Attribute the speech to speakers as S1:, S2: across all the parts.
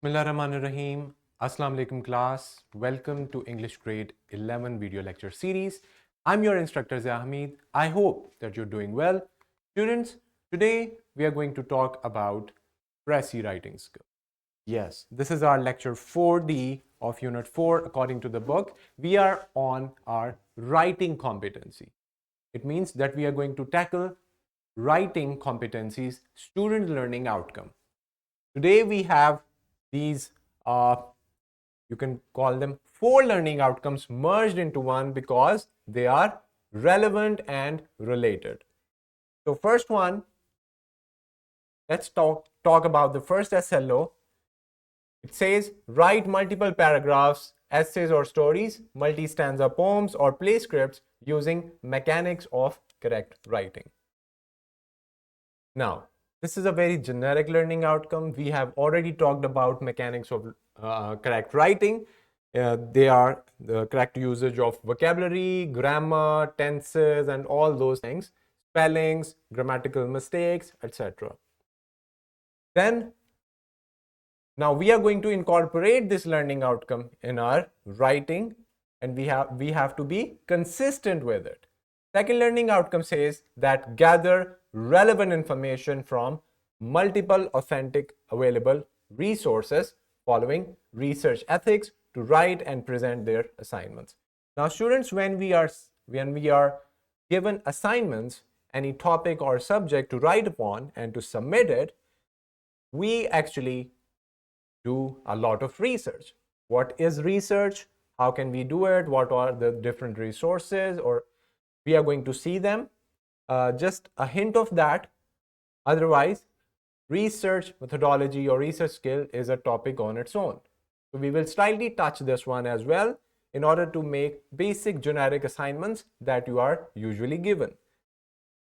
S1: Bismillahirrahmanirrahim. Assalamu alaikum class. Welcome to English grade 11 video lecture series. I'm your instructor Zia Hamid. I hope that you're doing well. Students, today we are going to talk about Pressy writing skill. Yes, this is our lecture 4D of unit 4 according to the book. We are on our writing competency. It means that we are going to tackle writing competencies, student learning outcome. Today we have these, you can call them 4 learning outcomes merged into one because they are relevant and related. So first one, let's talk about the first SLO. It says write multiple paragraphs, essays or stories, multi-stanza poems or play scripts using mechanics of correct writing. Now, this is a very generic learning outcome. We have already talked about mechanics of correct writing. They are the correct usage of vocabulary, grammar, tenses, and all those things, spellings, grammatical mistakes, etc. Then, now we are going to incorporate this learning outcome in our writing, and we have to be consistent with it. Second learning outcome says that gather relevant information from multiple authentic available resources following research ethics to write and present their assignments. Now students, when we are given assignments, any topic or subject to write upon and to submit it, we actually do a lot of research. What is research? How can we do it? What are the different resources? Or we are going to see them. Just a hint of that. Otherwise, research methodology or research skill is a topic on its own. So we will slightly touch this one as well in order to make basic generic assignments that you are usually given.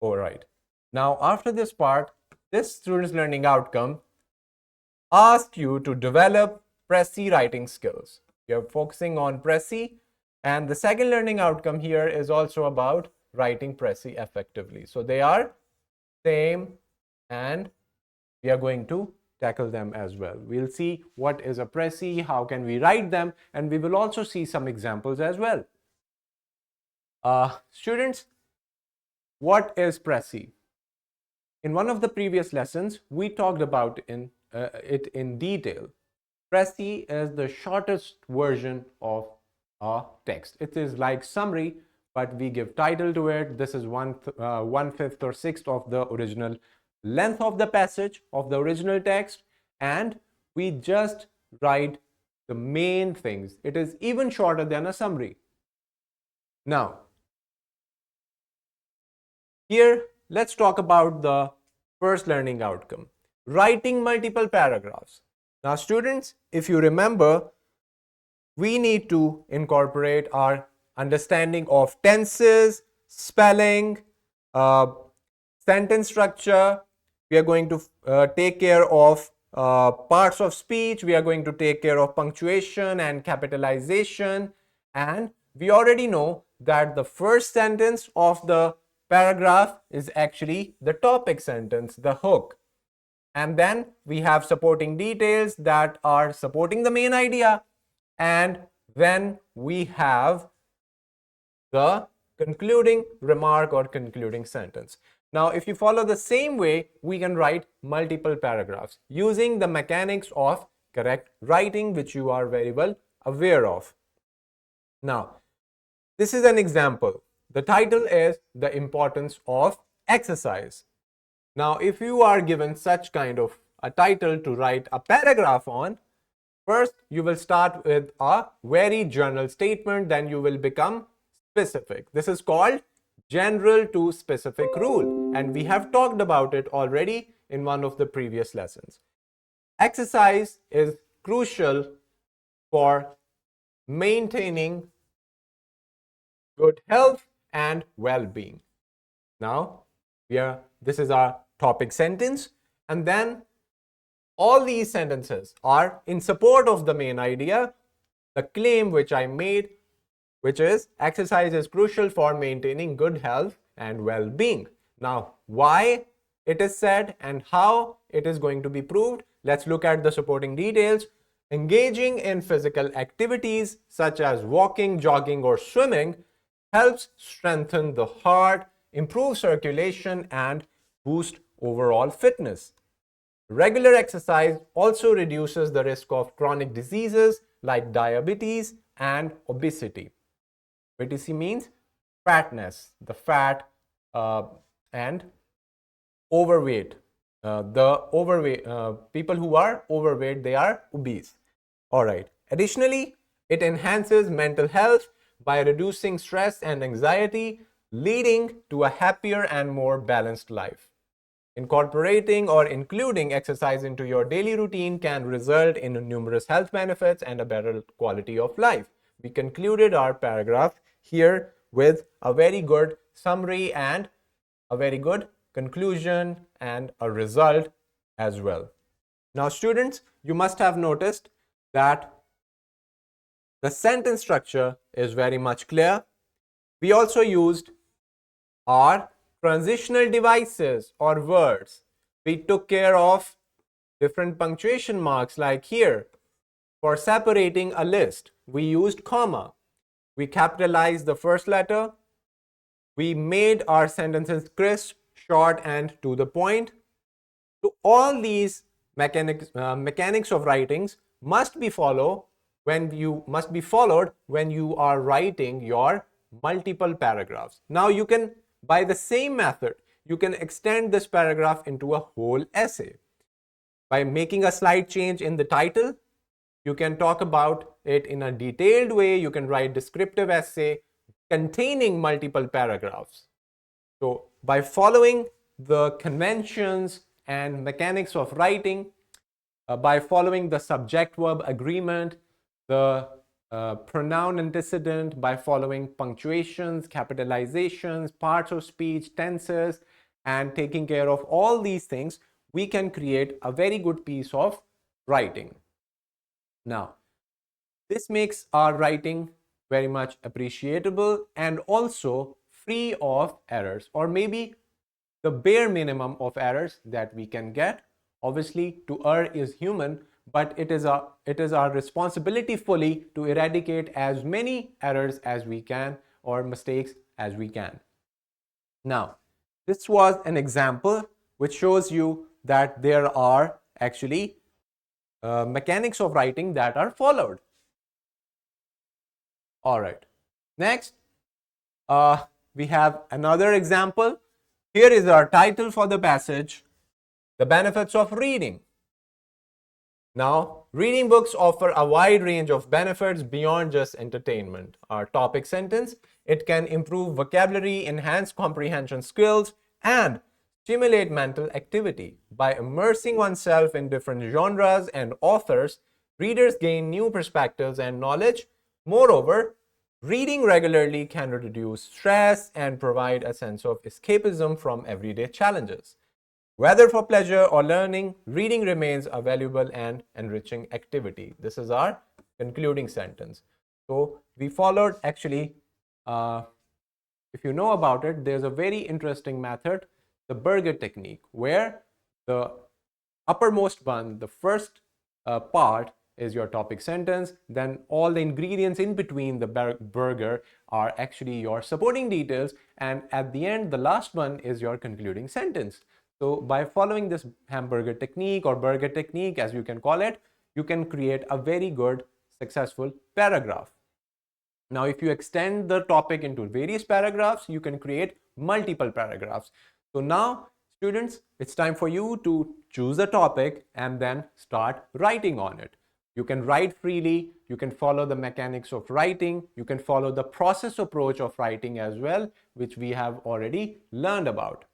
S1: All right. Now, after this part, this student's learning outcome asks you to develop Pressy writing skills. We are focusing on Pressy, and the second learning outcome here is also about writing Pressy effectively. So they are same, and we are going to tackle them as well. We'll see what is a Pressy, how can we write them, and we will also see some examples as well. Students, what is Pressy? In one of the previous lessons, we talked about it in detail. Pressy is the shortest version of a text. It is like summary, but we give title to it. This is 1/5 or 1/6 of the original length of the passage of the original text, and we just write the main things. It is even shorter than a summary. Now, here let's talk about the first learning outcome, writing multiple paragraphs. Now students, if you remember, we need to incorporate our understanding of tenses, spelling, sentence structure. We are going to take care of parts of speech. We are going to take care of punctuation and capitalization. And we already know that the first sentence of the paragraph is actually the topic sentence, the hook. And then we have supporting details that are supporting the main idea. And then we have the concluding remark or concluding sentence. Now, if you follow the same way, we can write multiple paragraphs using the mechanics of correct writing, which you are very well aware of. Now, this is an example. The title is The Importance of Exercise. Now, if you are given such kind of a title to write a paragraph on, first you will start with a very general statement, then you will become specific. This is called general to specific rule, and we have talked about it already in one of the previous lessons. Exercise is crucial for maintaining good health and well-being. Now, this is our topic sentence, and then all these sentences are in support of the main idea, the claim which I made, which is exercise is crucial for maintaining good health and well-being. Now, why it is said and how it is going to be proved, let's look at the supporting details. Engaging in physical activities such as walking, jogging, or swimming helps strengthen the heart, improve circulation, and boost overall fitness. Regular exercise also reduces the risk of chronic diseases like diabetes and obesity. Obesity means fatness, the fat uh, and overweight. The overweight people who are overweight, they are obese. All right. Additionally, it enhances mental health by reducing stress and anxiety, leading to a happier and more balanced life. Incorporating or including exercise into your daily routine can result in numerous health benefits and a better quality of life. We concluded our paragraph here with a very good summary and a very good conclusion and a result as well. Now, students, you must have noticed that the sentence structure is very much clear. We also used our transitional devices or words. We took care of different punctuation marks like here. For separating a list, we used comma. We capitalized the first letter. We made our sentences crisp, short, and to the point. So all these mechanics of writings must be followed when you are writing your multiple paragraphs. Now you can, by the same method, you can extend this paragraph into a whole essay. By making a slight change in the title, you can talk about it in a detailed way. You can write descriptive essay containing multiple paragraphs. So by following the conventions and mechanics of writing, by following the subject-verb agreement, the pronoun antecedent, by following punctuations, capitalizations, parts of speech, tenses, and taking care of all these things, we can create a very good piece of writing. Now, this makes our writing very much appreciable and also free of errors, or maybe the bare minimum of errors that we can get. Obviously, to err is human, but it is our responsibility fully to eradicate as many errors as we can or mistakes as we can. Now, this was an example which shows you that there are actually mechanics of writing that are followed. All right. Next, we have another example. Here is our title for the passage, The Benefits of Reading. Now, reading books offer a wide range of benefits beyond just entertainment. Our topic sentence, it can improve vocabulary, enhance comprehension skills, and stimulate mental activity. By immersing oneself in different genres and authors, readers gain new perspectives and knowledge. Moreover, reading regularly can reduce stress and provide a sense of escapism from everyday challenges. Whether for pleasure or learning, reading remains a valuable and enriching activity. This is our concluding sentence. So we followed actually, if you know about it, there's a very interesting method, the burger technique, where the uppermost one, the first part is your topic sentence, then all the ingredients in between the burger are actually your supporting details, and at the end, the last one is your concluding sentence. So by following this hamburger technique or burger technique, as you can call it, you can create a very good, successful paragraph. Now, if you extend the topic into various paragraphs, you can create multiple paragraphs. So now, students, it's time for you to choose a topic and then start writing on it. You can write freely, you can follow the mechanics of writing, you can follow the process approach of writing as well, which we have already learned about.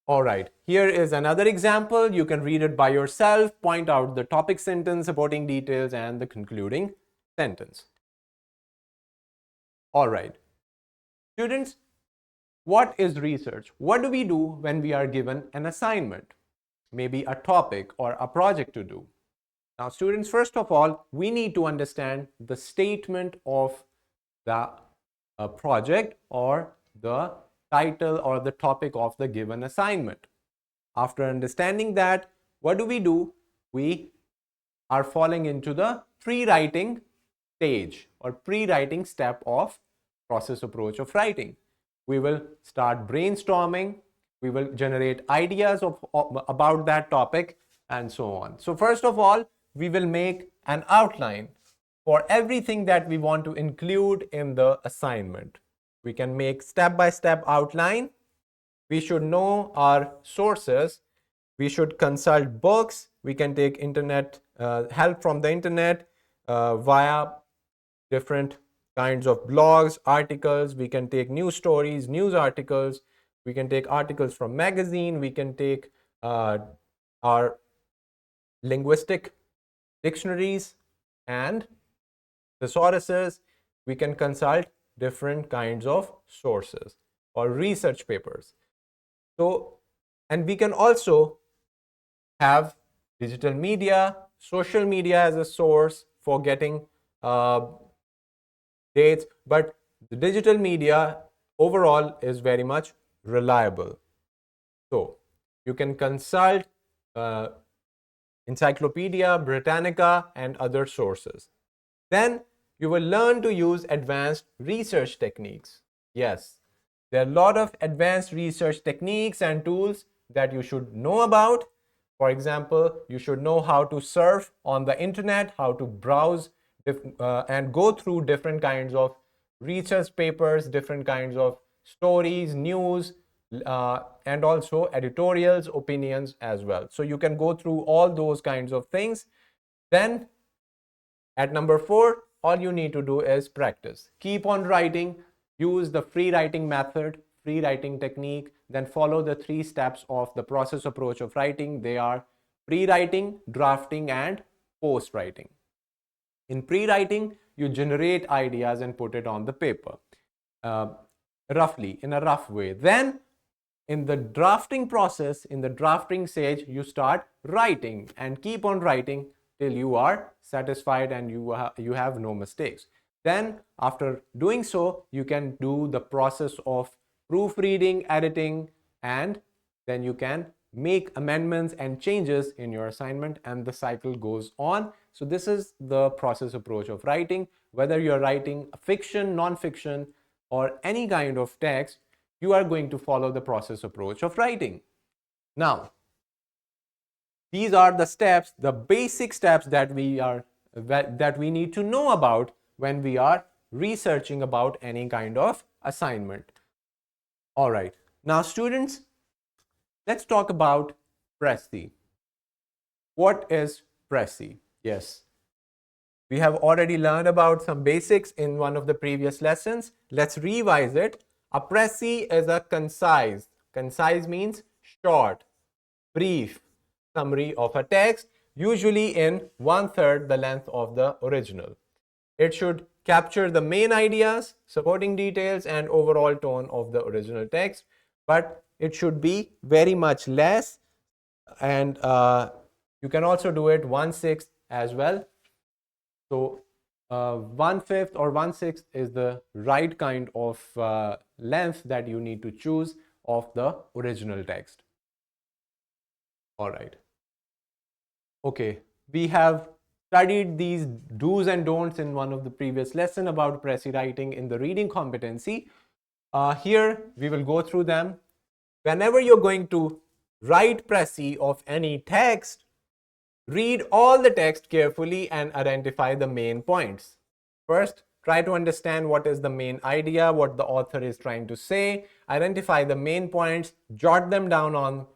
S1: All right, here is another example. You can read it by yourself, point out the topic sentence, supporting details, and the concluding sentence. All right, students, what is research? What do we do when we are given an assignment, maybe a topic or a project to do? Now, students, first of all, we need to understand the statement of the project or the title or the topic of the given assignment. After understanding that, what do? We are falling into the pre-writing stage or pre-writing step of process approach of writing. We will start brainstorming, we will generate ideas about that topic, and so on. So first of all, we will make an outline for everything that we want to include in the assignment. We can make step-by-step outline. We should know our sources. We should consult books. We can take internet help from the internet via different kinds of blogs, articles. We can take news stories, news articles. We can take articles from magazine. We can take our linguistic dictionaries and thesauruses. We can consult different kinds of sources or research papers. So, and we can also have digital media, social media as a source for getting dates, but the digital media overall is very much reliable. So you can consult Encyclopedia Britannica and other sources. Then you will learn to use advanced research techniques. Yes, there are a lot of advanced research techniques and tools that you should know about. For example, you should know how to surf on the internet, how to browse and go through different kinds of research papers, different kinds of stories, news, and also editorials, opinions as well. So you can go through all those kinds of things. Then at number 4, all you need to do is practice. Keep on writing, use the free writing method, free writing technique, then follow the 3 steps of the process approach of writing. They are pre-writing, drafting, and post-writing. In pre-writing, you generate ideas and put it on the paper, roughly, in a rough way. Then in the drafting process, in the drafting stage, you start writing and keep on writing till you are satisfied and you have no mistakes. Then after doing so, you can do the process of proofreading, editing, and then you can make amendments and changes in your assignment, and the cycle goes on. So this is the process approach of writing. Whether you're writing fiction, non-fiction, or any kind of text, you are going to follow the process approach of writing. Now, these are the steps, the basic steps that we need to know about when we are researching about any kind of assignment. All right. Now, students, let's talk about Prezi. What is Prezi? Yes, we have already learned about some basics in one of the previous lessons. Let's revise it. A Prezi is a concise means short, brief summary of a text, usually in 1/3 the length of the original. It should capture the main ideas, supporting details, and overall tone of the original text, but it should be very much less, and you can also do it 1/6 as well. So 1/5 or 1/6 is the right kind of length that you need to choose of the original text. All right. Okay, we have studied these do's and don'ts in one of the previous lesson about Prezi writing in the reading competency. Here we will go through them. Whenever you're going to write Prezi of any text, read all the text carefully and identify the main points. First, try to understand what is the main idea, what the author is trying to say. Identify the main points, jot them down on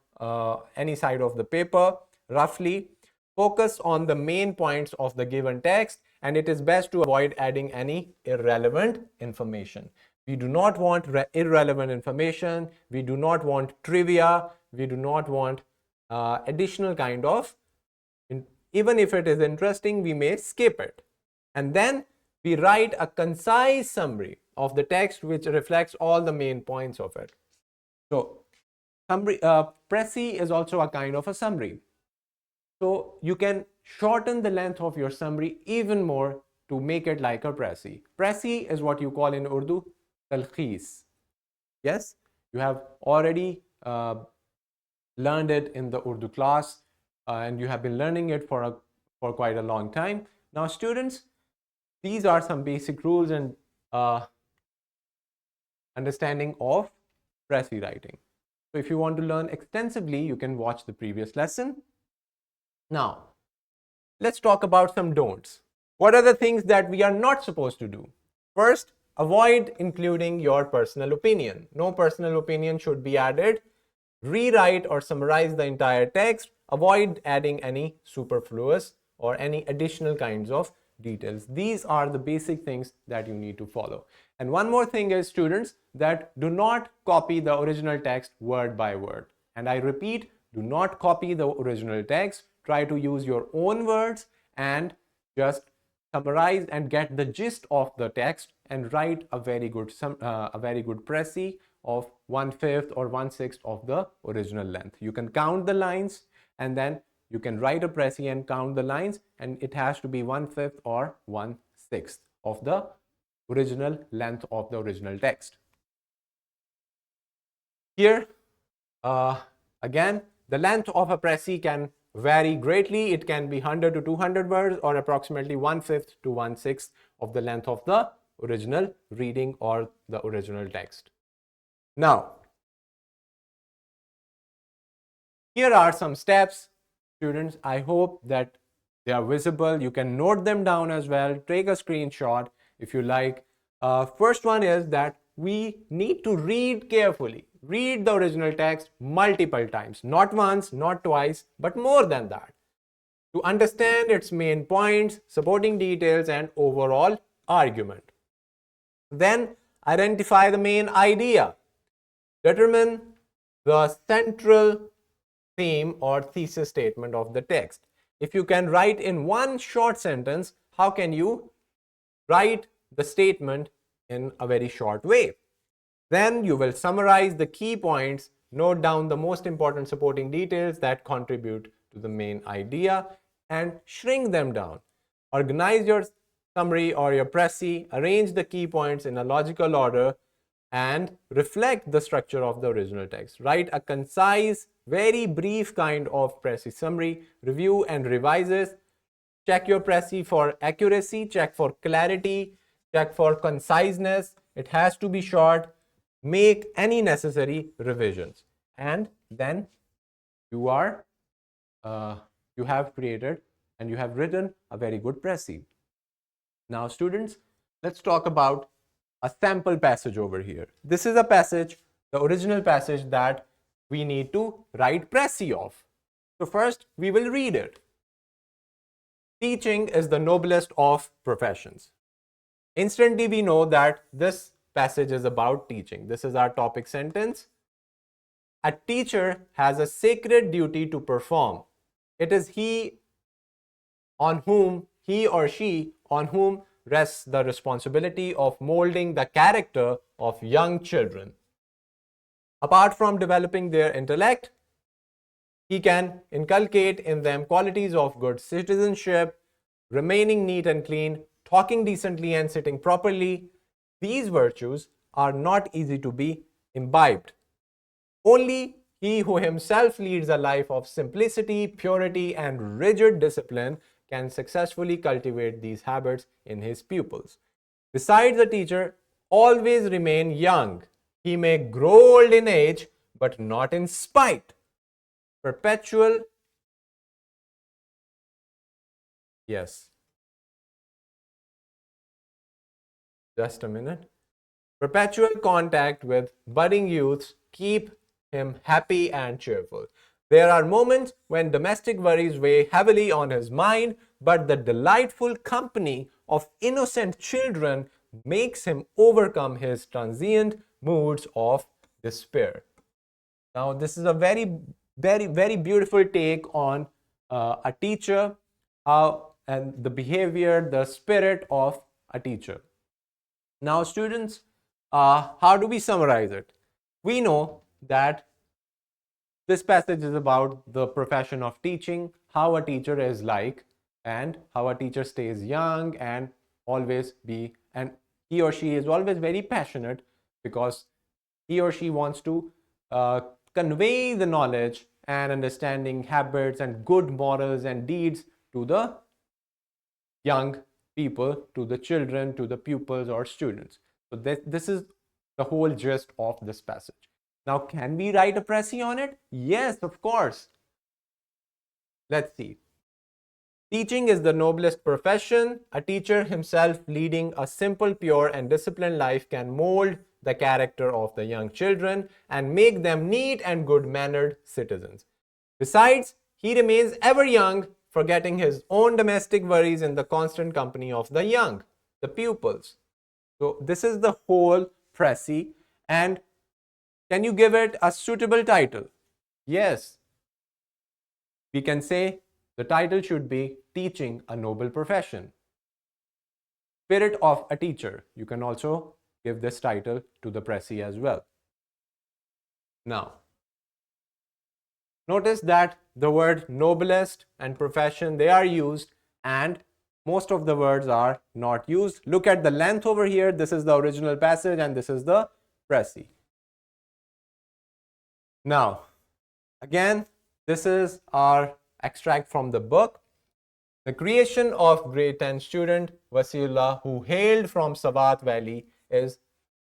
S1: any side of the paper roughly. Focus on the main points of the given text, and it is best to avoid adding any irrelevant information. We do not want irrelevant information. We do not want trivia. We do not want additional kind of, even if it is interesting, we may skip it. And then we write a concise summary of the text which reflects all the main points of it. So summary, Prezi is also a kind of a summary. So you can shorten the length of your summary even more to make it like a Prezi. Prezi is what you call in Urdu talkhis. Yes, you have already learned it in the Urdu class, and you have been learning it for for quite a long time. Now, students, these are some basic rules and understanding of Pressy writing. So if you want to learn extensively, you can watch the previous lesson. Now, let's talk about some don'ts. What are the things that we are not supposed to do? First, avoid including your personal opinion. No personal opinion should be added. Rewrite or summarize the entire text. Avoid adding any superfluous or any additional kinds of details. These are the basic things that you need to follow. And one more thing is, students, that do not copy the original text word by word. And I repeat, do not copy the original text. Try to use your own words and just summarize and get the gist of the text and write a very good Pressy of 1/5 or 1/6 of the original length. You can count the lines and then you can write a Pressy and count the lines, and it has to be 1/5 or 1/6 of the original length of the original text. Here, again, the length of a Pressy can vary greatly. It can be 100 to 200 words or approximately 1/5 to 1/6 of the length of the original reading or the original text. Now, here are some steps, students. I hope that they are visible. You can note them down as well. Take a screenshot if you like. First one is that we need to read carefully. Read the original text multiple times, not once, not twice, but more than that, to understand its main points, supporting details, and overall argument. Then identify the main idea. Determine the central theme or thesis statement of the text. If you can write in one short sentence, how can you write the statement in a very short way? Then you will summarize the key points, note down the most important supporting details that contribute to the main idea, and shrink them down. Organize your summary or your Pressy, arrange the key points in a logical order, and reflect the structure of the original text. Write a concise, very brief kind of Pressy summary, review and revise it. Check your Pressy for accuracy, check for clarity, check for conciseness. It has to be short. Make any necessary revisions, and then you have created and you have written a very good Pressy. Now, students, let's talk about a sample passage over here. This is a passage, the original passage that we need to write Pressy of. So first, we will read it. Teaching is the noblest of professions. Instantly, we know that this passage is about teaching. This is our topic sentence. A teacher has a sacred duty to perform. It is he or she on whom rests the responsibility of molding the character of young children. Apart from developing their intellect, he can inculcate in them qualities of good citizenship, remaining neat and clean, talking decently and sitting properly. These virtues are not easy to be imbibed. Only he who himself leads a life of simplicity, purity, and rigid discipline can successfully cultivate these habits in his pupils. Besides, the teacher always remain young. He may grow old in age, but not in spite. Perpetual, yes, just a minute. Perpetual contact with budding youths keep him happy and cheerful. There are moments when domestic worries weigh heavily on his mind, but the delightful company of innocent children makes him overcome his transient moods of despair. Now, this is a very, very beautiful take on a teacher, and the behavior, the spirit of a teacher. Now, students, how do we summarize it? We know that this passage is about the profession of teaching, how a teacher is like, and how a teacher stays young and he or she is always very passionate because he or she wants to convey the knowledge and understanding, habits, and good morals and deeds to the young people, to the children, to the pupils or students. So this is the whole gist of this passage. Now, can we write a précis on it? Yes, of course. Let's see. Teaching is the noblest profession. A teacher himself leading a simple, pure, and disciplined life can mold the character of the young children and make them neat and good-mannered citizens. Besides, he remains ever young, forgetting his own domestic worries in the constant company of the young, the pupils. So this is the whole précis. And can you give it a suitable title? Yes. We can say the title should be Teaching a Noble Profession. Spirit of a Teacher. You can also give this title to the précis as well. Now, notice that the word noblest and profession, they are used, and most of the words are not used. Look at the length over here. This is the original passage and this is the précis. Now, again, this is our extract from the book. The creation of grade 10 student Wasiullah, who hailed from Sawat Valley, is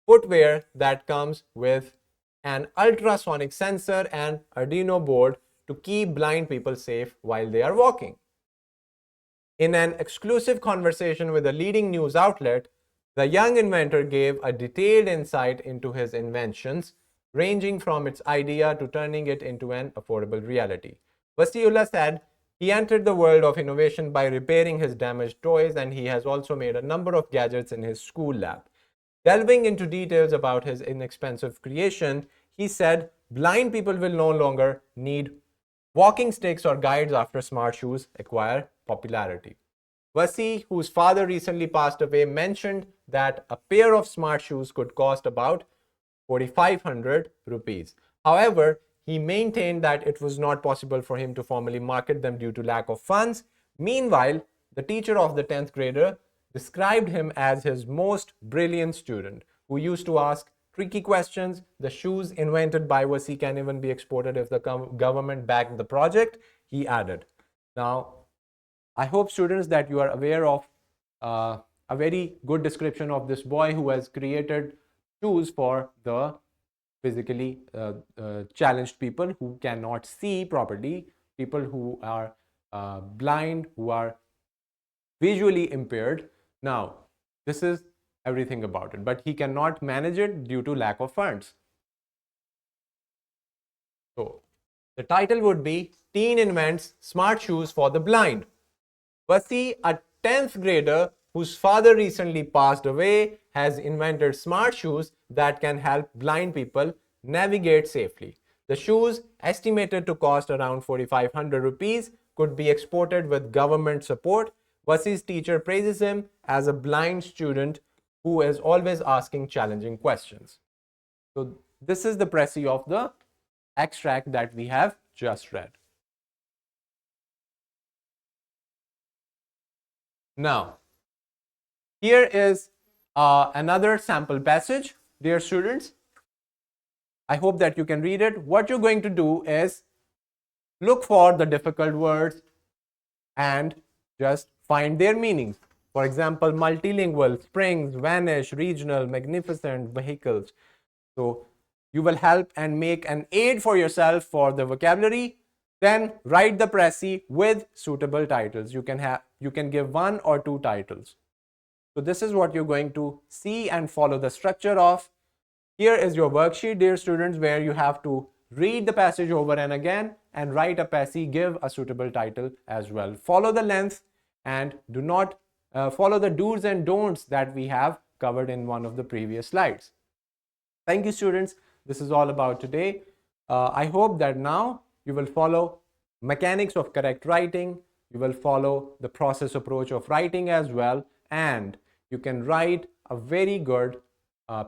S1: footwear that comes with an ultrasonic sensor and Arduino board to keep blind people safe while they are walking. In an exclusive conversation with a leading news outlet, the young inventor gave a detailed insight into his inventions, ranging from its idea to turning it into an affordable reality. Wasiullah said he entered the world of innovation by repairing his damaged toys, and he has also made a number of gadgets in his school lab. Delving into details about his inexpensive creation, he said blind people will no longer need walking sticks or guides after smart shoes acquire popularity. Wasi, whose father recently passed away, mentioned that a pair of smart shoes could cost about 4,500 rupees. However, he maintained that it was not possible for him to formally market them due to lack of funds. Meanwhile, the teacher of the 10th grader described him as his most brilliant student, who used to ask tricky questions. The shoes invented by Wasi can even be exported if the government backed the project, he added. Now, I hope, students, that you are aware of a very good description of this boy who has created shoes for the physically challenged people who cannot see properly, people who are blind, who are visually impaired. Now, this is everything about it, but he cannot manage it due to lack of funds. So, the title would be Teen Invents Smart Shoes for the Blind. Wasi, a 10th grader whose father recently passed away, has invented smart shoes that can help blind people navigate safely. The shoes, estimated to cost around 4,500 rupees, could be exported with government support. Wasi's teacher praises him as a blind student who is always asking challenging questions. So this is the précis of the extract that we have just read. Now, here is another sample passage, dear students. I hope that you can read it. What you're going to do is look for the difficult words and just find their meanings. For example, multilingual, springs, vanish, regional, magnificent, vehicles. So you will help and make an aid for yourself for the vocabulary. Then write the précis with suitable titles. You can give 1 or 2 titles. So this is what you're going to see and follow the structure of. Here is your worksheet, dear students, where you have to read the passage over and again and write a précis, give a suitable title as well. Follow the length and do not follow the do's and don'ts that we have covered in one of the previous slides. Thank you, students. This is all about today. I hope that now you will follow mechanics of correct writing. You will follow the process approach of writing as well, and you can write a very good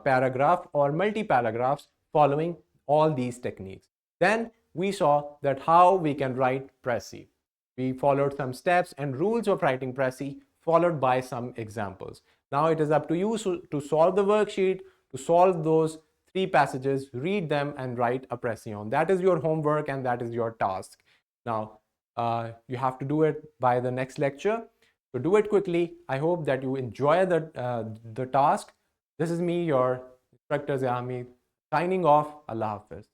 S1: paragraph or multi-paragraphs following all these techniques. Then we saw that how we can write précis. We followed some steps and rules of writing précis, followed by some examples. Now it is up to you to solve the worksheet, to solve those 3 passages, read them and write a précis on. That is your homework and that is your task. Now you have to do it by the next lecture. So do it quickly. I hope that you enjoy the task. This is me, your instructor Zahmi, signing off. Allah Hafiz.